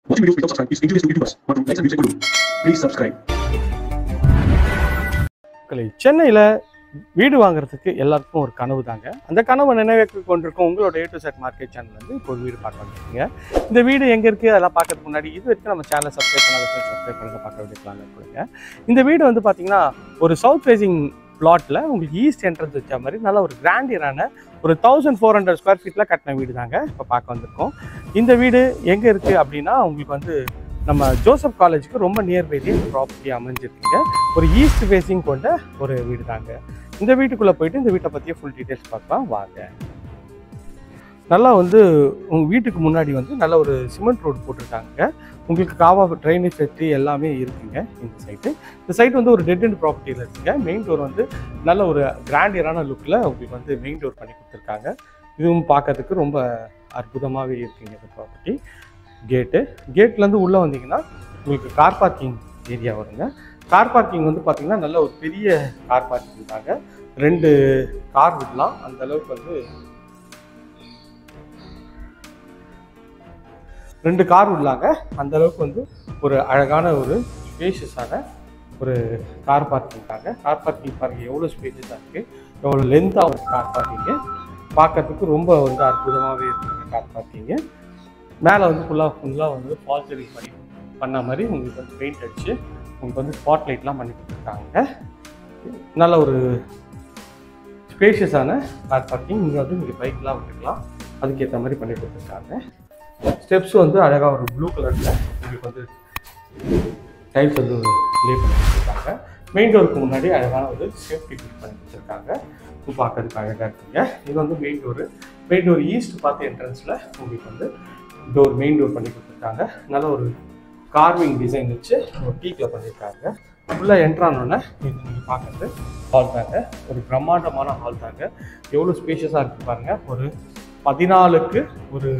Watching videos without subscribe is injurious to YouTubers. Want to like and music guru? Please subscribe. சென்னையில் வீடு வாங்குறதுக்கு எல்லாருக்கும் ஒரு கனவு தாங்க. அந்த கனவை நினைவேற்றி கொண்டிருக்கும் உங்களோட A to Z market channel வந்து இப்போ ஒரு வீடு பார்க்க வந்துருக்கீங்க. இந்த வீடு எங்கே இருக்குது அதெல்லாம் பார்க்கறதுக்கு முன்னாடி இது வரைக்கும் நம்ம சேனலை சப்ஸ்கிரைப் பண்ணாத சப்ஸ்கிரைப் பண்ணுங்க, பார்க்க வேண்டியதுலாம் கொடுங்க. இந்த வீடு வந்து பார்த்தீங்கன்னா ஒரு சவுத் ஃபேசிங் பிளாட்டில் உங்களுக்கு ஈஸ்ட் என்ட்ரன்ஸ் வச்ச மாதிரி நல்ல ஒரு கிராண்டியரான ஒரு 1400 ஸ்கொயர் ஃபீட்டில் கட்டின வீடு தாங்க இப்போ பார்க்க வந்திருக்கோம். இந்த வீடு எங்கே இருக்குது அப்படின்னா உங்களுக்கு வந்து நம்ம ஜோசப் காலேஜுக்கு ரொம்ப நியர்பைலேயே ப்ராப்பர்ட்டி அமைஞ்சிருக்கீங்க. ஒரு ஈஸ்ட் ஃபேஸிங் கொண்ட ஒரு வீடு தாங்க. இந்த வீட்டுக்குள்ளே போயிட்டு இந்த வீட்டை பற்றிய ஃபுல் டீட்டெயில்ஸ் பார்க்கலாம் வாங்க. நல்லா வந்து உங்கள் வீட்டுக்கு முன்னாடி வந்து நல்ல ஒரு சிமெண்ட் ரோடு போட்டிருக்காங்க. உங்களுக்கு காவா ட்ரைனேஜ் ஃபெசிலிட்டி எல்லாமே இருக்குங்க. இந்த சைட் வந்து ஒரு டெட் அண்ட் ப்ராப்பர்ட்டியில் இருக்குங்க. மெயின் டோர் வந்து நல்ல ஒரு கிராண்டியரான லுக்கில் உங்களுக்கு வந்து மெயின் டோர் பண்ணி கொடுத்துருக்காங்க. இதுவும் பார்க்கறதுக்கு ரொம்ப அற்புதமாகவே இருக்குங்க இந்த ப்ராப்பர்ட்டி. கேட்லேருந்து உள்ளே வந்தீங்கன்னா உங்களுக்கு கார் பார்க்கிங் ஏரியா வருங்க. கார் பார்க்கிங் வந்து பார்த்தீங்கன்னா நல்ல ஒரு பெரிய கார் பார்க்கிங் தாங்க. 2 கார் விடலாம், அந்த அளவுக்கு வந்து 2 கார் விடலாங்க. அந்த அளவுக்கு வந்து ஒரு அழகான ஒரு ஸ்பேஷியஸான ஒரு கார் பார்க்கிங் தாங்க. கார் பார்க்கிங் பாருங்கள் எவ்வளோ ஸ்பேஷியஸாக இருக்குது, எவ்வளோ லென்த்தாக ஒரு கார் பார்க்கிங்கு பார்க்கறதுக்கு ரொம்ப வந்து அற்புதமாகவே இருக்குங்க கார் பார்க்கிங்கு. மேலே வந்து ஃபுல்லாக வந்து ஃபால் சீலிங் பண்ண மாதிரி உங்களுக்கு வந்து பெயிண்ட் அடிச்சு உங்களுக்கு வந்து ஸ்பாட் லைட்லாம் பண்ணி கொடுத்துருக்காங்க. நல்ல ஒரு ஸ்பேஷியஸான கார் பார்க்கிங். இங்கே வந்து நீங்கள் பைக்லாம் விட்டுக்கலாம், அதுக்கேற்ற மாதிரி பண்ணி கொடுத்துருக்காங்க. ஸ்டெப்ஸ் வந்து அழகாக ஒரு ப்ளூ கலரில் உங்களுக்கு வந்து டைல்ஸ் வந்து லே பண்ணி கொடுத்துருக்காங்க. மெயின் டோருக்கு முன்னாடி அழகான ஒரு சேஃப்டி ஃபிட் பண்ணி கொடுத்துருக்காங்க. பார்க்கறதுக்கு அழகாக இருக்குங்க. இது வந்து மெயின் டோர் ஈஸ்ட் பார்த்து என்ட்ரன்ஸில் உங்களுக்கு வந்து மெயின் டோர் பண்ணி கொடுத்துருக்காங்க. நல்ல ஒரு கார்விங் டிசைன் வச்சு ஒரு டீக்கில் பண்ணியிருக்காங்க. ஃபுல்லாக என்ட்ரானோடனே இது நீங்கள் பார்க்குறது ஹால் தாங்க. ஒரு பிரம்மாண்டமான ஹால் தாங்க. எவ்வளோ ஸ்பேஷியஸாக இருக்குது பாருங்கள். ஒரு 14க்கு ஒரு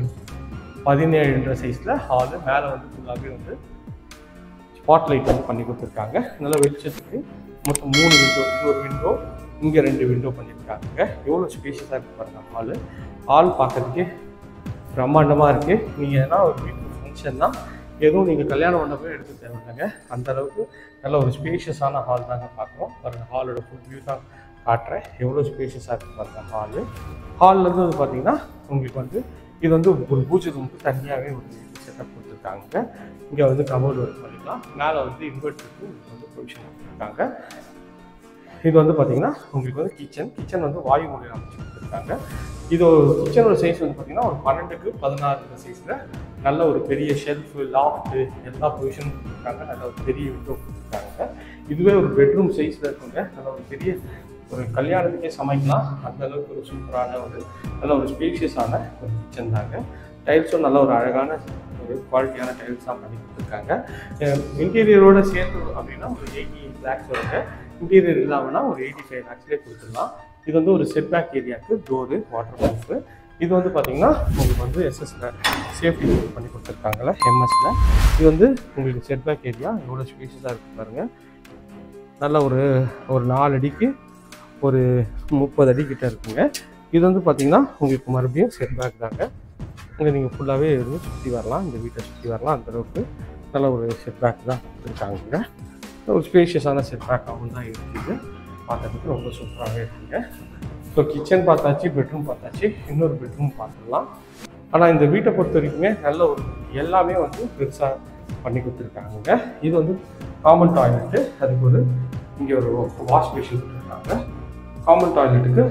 17 சைஸில் ஹாலு. மேலே வந்து ஃபுல்லாகவே வந்து ஸ்பாட் லைட் வந்து பண்ணி கொடுத்துருக்காங்க. நல்ல வெளிச்சத்துக்கு மொத்தம் 3 விண்டோ, இது ஒரு விண்டோ, இங்கே 2 விண்டோ பண்ணியிருக்காங்க. எவ்வளோ ஸ்பேஷியஸாக இருக்குது பாருங்கள் ஹால் பார்க்கறதுக்கே பிரம்மாண்டமாக இருக்குது. நீங்கள் எதனா ஒரு வீட்டு ஃபங்க்ஷன்னா எதுவும் நீங்கள் கல்யாணம் பண்ணவே எடுத்து தேவைங்க. அந்தளவுக்கு நல்ல ஒரு ஸ்பேஷியஸான ஹால் தாங்க பார்க்குறோம். பாருங்கள் ஹாலோட ஃபுல் வியூ தான் காட்டுறேன். எவ்வளோ ஸ்பேஷியஸாக இருக்குது பாருங்கள் ஹால்லேருந்து வந்து பார்த்தீங்கன்னா உங்களுக்கு வந்து இது வந்து ஒரு பூஜை ரூமுக்கு தனியாகவே ஒரு செட்டப் கொடுத்துருக்காங்க. இங்கே வந்து கபோர்டு ஒர்க் பண்ணிக்கலாம். மேலே வந்து இன்வெர்ட்டருக்கு வந்து ப்ரொவிஷன் கொடுத்துருக்காங்க. இது வந்து பார்த்தீங்கன்னா உங்களுக்கு வந்து கிச்சன் வந்து வாயு முறையில் அமைச்சு கொடுத்துருக்காங்க. இது கிச்சனோட சைஸ் வந்து பார்த்தீங்கன்னா ஒரு 12க்கு 16 சைஸில் நல்ல ஒரு பெரிய ஷெல்ஃபு, லாஃப்ட்டு எல்லா ப்ரொவிஷனும் கொடுத்துருக்காங்க. நல்ல ஒரு பெரிய விண்டோ கொடுத்துருக்காங்க. இதுவே ஒரு பெட்ரூம் சைஸில் இருக்குங்க. நல்ல ஒரு பெரிய ஒரு கல்யாணத்துக்கே சமைக்கலாம், அந்த அளவுக்கு ஒரு சூப்பரான நல்ல ஒரு ஸ்பேஷியஸான ஒரு கிச்சன் தாங்க. டைல்ஸும் நல்ல ஒரு அழகான ஒரு குவாலிட்டியான டைல்ஸ் தான் பண்ணி கொடுத்துருக்காங்க. இன்டீரியரோடு சேர்த்து அப்படின்னா ஒரு 80 lakhs வருங்க. இன்டீரியர் இல்லாமல்னா ஒரு 85 lakhsலேயே கொடுத்துடலாம். இது வந்து ஒரு செட்பேக் ஏரியாவுக்கு டோரு, வாட்டர் ப்ரூஃபு. இது வந்து பார்த்தீங்கன்னா உங்களுக்கு வந்து எஸ்எஸ்ல சேஃப்டி டோர் பண்ணி கொடுத்துருக்காங்களே எம்எஸ்ல. இது வந்து உங்களுக்கு செட்பேக் ஏரியா எவ்வளோ ஸ்பேஷியஸாக இருக்குது பாருங்கள். நல்ல ஒரு 4 அடிக்கு ஒரு 30 அடி கிட்ட இருக்குங்க. இது வந்து பார்த்தீங்கன்னா உங்களுக்கு மறுபடியும் செட்பேக் தாங்க. இங்கே நீங்கள் ஃபுல்லாகவே சுற்றி வரலாம், இந்த வீட்டை சுற்றி வரலாம். அந்தளவுக்கு நல்ல ஒரு செட்பேக் தான் கொடுத்துருக்காங்க. ஒரு ஸ்பேஷியஸான செட்பேக்காகவும் தான் இருக்குது. பார்க்கறதுக்கு ரொம்ப சூப்பராகவே இருக்குங்க. ஸோ கிச்சன் பார்த்தாச்சு, பெட்ரூம் பார்த்தாச்சு, இன்னொரு பெட்ரூம் பார்த்துடலாம். ஆனால் இந்த வீட்டை பொறுத்த வரைக்குமே நல்ல ஒரு எல்லாமே வந்து பெருசாக பண்ணி கொடுத்துருக்காங்க. இது வந்து காமன் டாய்லெட்டு, அதுக்கு இங்கே ஒரு வாஷ் பேஷன் கொடுத்துருக்காங்க. காமன் டாய்லெட்டுக்கு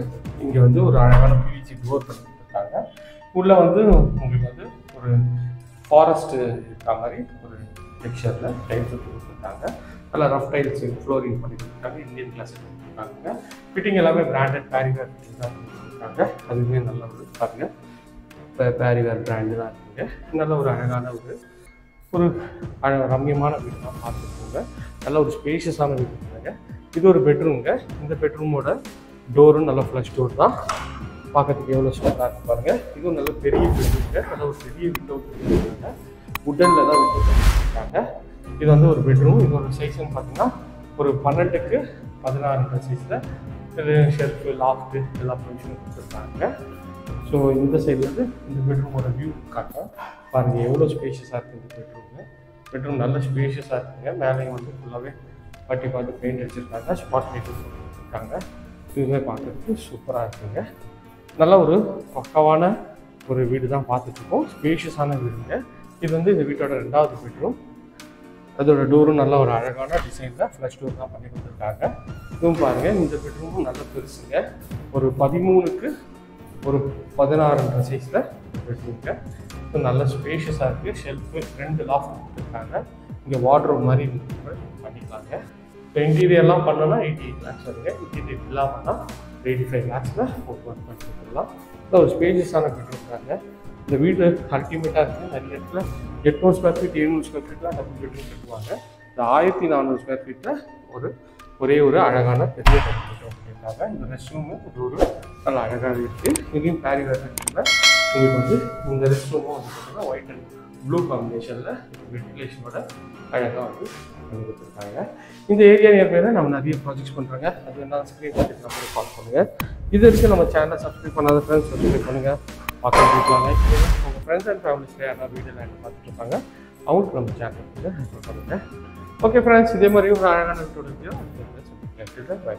இங்கே வந்து ஒரு அழகான பிவிசி டோர் பண்ணி கொடுத்துருக்காங்க. உள்ளே வந்து உங்களுக்கு வந்து ஒரு ஃபாரஸ்ட்டு இருக்கிற மாதிரி ஒரு டெக்ஸ்சரில் டைல்ஸ் கொடுத்துருக்காங்க. நல்லா ரஃப் டைல்ஸ் ஃப்ளோரிங் பண்ணி கொடுத்துருக்காங்க. இந்தியன் கிளாஸ் கொடுத்துருக்காங்க. ஃபிட்டிங் எல்லாமே பிராண்டட் பேரிவேர் ஃபிட்டிங் தான் கொடுத்துருக்காங்க. அதுவுமே நல்ல ஒரு பாருங்கள் பேரிவேர் பிராண்டு தான் இருக்குங்க. நல்ல ஒரு அழகான ஒரு ரம்யமான வீடு தான் பார்த்துருக்கோங்க. நல்ல ஒரு ஸ்பேஷியஸான வீடு இருக்குங்க. இது ஒரு பெட்ரூம்ங்க. இந்த பெட்ரூமோட டோரும் நல்ல ஃப்ளஷ் டோர் தான். பார்க்கறதுக்கு எவ்வளோ சூப்பராக இருக்குது பாருங்கள். இதுவும் நல்ல பெரிய பெட்ரூம்ங்க. நல்ல ஒரு பெரிய விண்டோ கொடுத்துருக்காங்க. உட்டனில் தான் விண்டோ கொடுத்துருக்காங்க. இது வந்து ஒரு பெட்ரூம். இதோட சைஸ்ன்னு பார்த்தீங்கன்னா ஒரு 12க்கு 16 சைஸில் இது ஷெல்ஃபு, லாஃப்ட்டு எல்லா ப்ரொவிஷனும் கொடுத்துருக்காங்க. ஸோ இந்த சைட்லேருந்து இந்த பெட்ரூமோட வியூ காட்டுறோம் பாருங்கள். எவ்வளோ ஸ்பேஷியஸாக இருக்குது இந்த பெட்ரூமு. பெட்ரூம் நல்ல ஸ்பேஷியஸாக இருக்குங்க. மேலேயும் வந்து ஃபுல்லாகவே பட்டி பார்த்து பெயிண்ட் அடிச்சிருக்காங்க, ஸ்பாட் லைட்டும் கொடுத்துருக்காங்க. இதுவுமே பார்க்குறதுக்கு சூப்பராக இருக்குங்க. நல்ல ஒரு பக்காவான ஒரு வீடு தான் பார்த்துட்ருக்கோம். ஸ்பேஷியஸான வீடுங்க. இது வந்து இந்த வீட்டோட 2வது பெட்ரூம். அதோட டோரும் நல்ல ஒரு அழகான டிசைனில் ஃப்ளஷ் டோர் தான் பண்ணி கொடுத்துருக்காங்க. இதுவும் பாருங்கள், இந்த பெட்ரூமும் நல்ல பெருசுங்க. ஒரு 13க்கு ஒரு 16 சைஸில் பெட்ரூம்ங்க. இது நல்ல ஸ்பேஷியஸாக இருக்குது. ஷெல்ஃபு 2 லாஃப்ட் கொடுத்துருக்காங்க. இங்கே வார்ட்ரோப் மாதிரி பண்ணிக்கலாங்க. இப்போ இன்டீரியர்லாம் பண்ணோன்னா 88 lakhs வருங்க. இன்டீரியர் இல்லாமல்னா 85 lakhஸில் ஒரு ஒர்க் பண்ணி கொடுத்துடலாம். இல்லை ஒரு ஸ்பேஷியஸான பெட்ரூம் தாங்க. இந்த வீடு அல்டிமேட்டாக இருக்குது. நிறைய இடத்துல 800 ஸ்கொயர் ஃபீட் 700 ஸ்கொயர் ஃபீட்லாம் டபுள் பெட்ரூம் கட்டுவாங்க. இந்த 1400 ஸ்கொயர் ஃபீட்டில் ஒரே ஒரு அழகான பெரிய பெட்ரூம் பண்ணியிருக்காங்க. இந்த ரெஸ்ட் ரூமு இது ஒரு நல்ல அழகாக இருக்குது. இதையும் பேரி வேர்ல உங்களுக்கு வந்து இந்த ரெஸ்ட் ரூமும் வந்து பார்த்தீங்கன்னா ஒயிட் அண்ட் ப்ளூ காம்பினேஷனில் வென்டிலேஷனோட அழகாக வந்து பண்ணி கொடுத்துருக்காங்க. இந்த ஏரியா நியர்பையில் நம்ம நிறைய ப்ராஜெக்ட்ஸ் பண்ணுறாங்க. அது என்ன ஸ்க்ரீன் நம்பருக்கு கால் பண்ணுங்கள். இது வரைக்கும் நம்ம சேனலை சப்ஸ்கிரைப் பண்ணாத ஃப்ரெண்ட்ஸ் சப்ஸ்கிரைப் பண்ணுங்கள். பார்க்கலாம், லைக் பண்ணுங்கள். உங்கள் ஃப்ரெண்ட்ஸ் அண்ட் ஃபேமிலிஸில் யாராவது வீடியோவில் எனக்கு பார்த்துட்டு இருப்பாங்க, அவங்களுக்கு நம்ம சேனலுக்கு ரெஃபர் பண்ணுங்கள். ஓகே ஃப்ரெண்ட்ஸ், இதே மாதிரி ஒரு அழகான வீட்டோட வீடியோ பை.